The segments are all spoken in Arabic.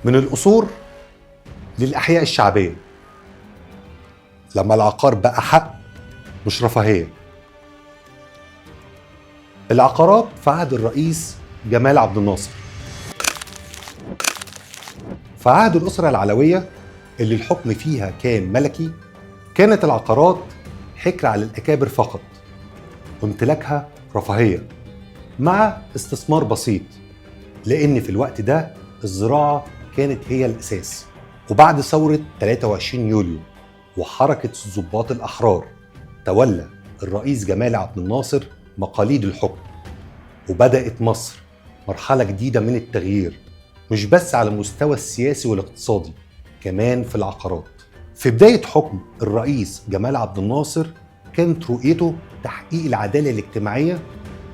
من القصور للأحياء الشعبية، لما العقار بقى حق مش رفاهية. العقارات في عهد الرئيس جمال عبد الناصر. في عهد الأسرة العلوية اللي الحكم فيها كان ملكي، كانت العقارات حكر على الأكابر فقط، وامتلاكها رفاهية مع استثمار بسيط، لأن في الوقت ده الزراعة كانت هي الأساس. وبعد ثورة 23 يوليو وحركة الضباط الأحرار، تولى الرئيس جمال عبد الناصر مقاليد الحكم، وبدأت مصر مرحلة جديدة من التغيير، مش بس على المستوى السياسي والاقتصادي، كمان في العقارات. في بداية حكم الرئيس جمال عبد الناصر كانت رؤيته تحقيق العدالة الاجتماعية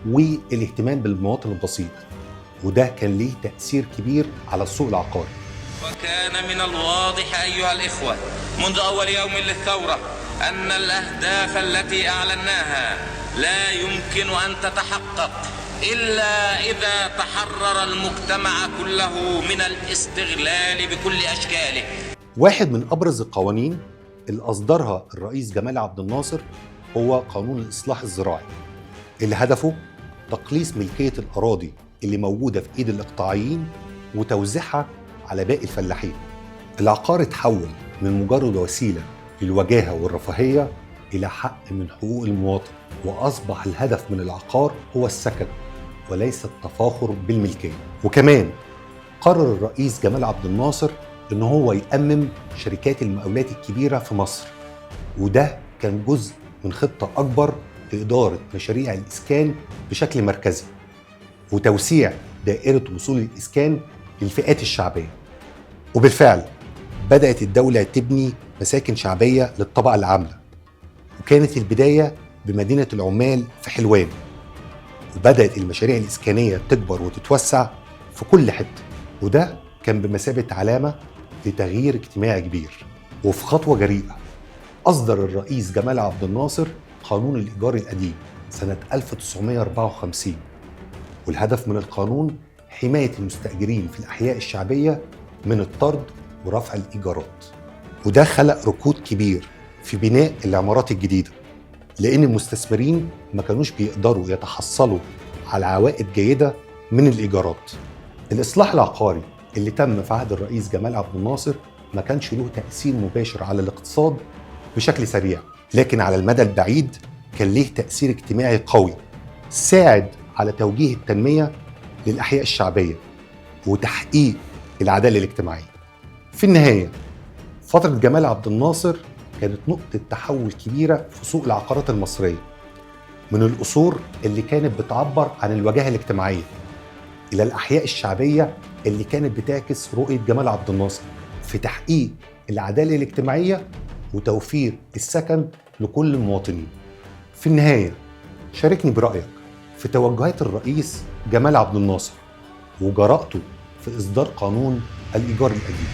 والاهتمام بالمواطن البسيط، وده كان ليه تأثير كبير على السوق العقاري. وكان من الواضح أيها الإخوة منذ أول يوم للثورة أن الأهداف التي أعلناها لا يمكن أن تتحقق إلا إذا تحرر المجتمع كله من الاستغلال بكل أشكاله. واحد من أبرز القوانين اللي أصدرها الرئيس جمال عبد الناصر هو قانون الإصلاح الزراعي، اللي هدفه تقليص ملكية الأراضي اللي موجودة في إيد الإقطاعيين وتوزيعها على باقي الفلاحين. العقار اتحول من مجرد وسيلة للوجاهة والرفاهية إلى حق من حقوق المواطن، وأصبح الهدف من العقار هو السكن وليس التفاخر بالملكية. وكمان قرر الرئيس جمال عبد الناصر إن هو يأمم شركات المقاولات الكبيرة في مصر، وده كان جزء من خطة أكبر لإدارة مشاريع الإسكان بشكل مركزي وتوسيع دائرة وصول الإسكان للفئات الشعبية. وبالفعل بدأت الدولة تبني مساكن شعبية للطبقة العاملة، وكانت البداية بمدينة العمال في حلوان، وبدأت المشاريع الإسكانية تكبر وتتوسع في كل حتة، وده كان بمثابة علامة لتغيير اجتماعي كبير. وفي خطوة جريئة أصدر الرئيس جمال عبد الناصر قانون الإيجار القديم سنة 1954، والهدف من القانون حماية المستأجرين في الأحياء الشعبية من الطرد ورفع الإيجارات. وده خلق ركود كبير في بناء العمارات الجديدة، لأن المستثمرين ما كانوش بيقدروا يتحصلوا على عوائد جيدة من الإيجارات. الإصلاح العقاري اللي تم في عهد الرئيس جمال عبد الناصر ما كانش له تأثير مباشر على الاقتصاد بشكل سريع، لكن على المدى البعيد كان ليه تأثير اجتماعي قوي، ساعد على توجيه التنمية للأحياء الشعبية وتحقيق العدالة الاجتماعية. في النهاية فترة جمال عبد الناصر كانت نقطة تحول كبيرة في سوق العقارات المصرية، من القصور اللي كانت بتعبر عن الوجاهة الاجتماعية إلى الأحياء الشعبية اللي كانت بتعكس رؤية جمال عبد الناصر في تحقيق العدالة الاجتماعية وتوفير السكن لكل المواطنين. في النهاية شاركني برأيك في توجهات الرئيس جمال عبد الناصر وجرأته في إصدار قانون الإيجار القديم.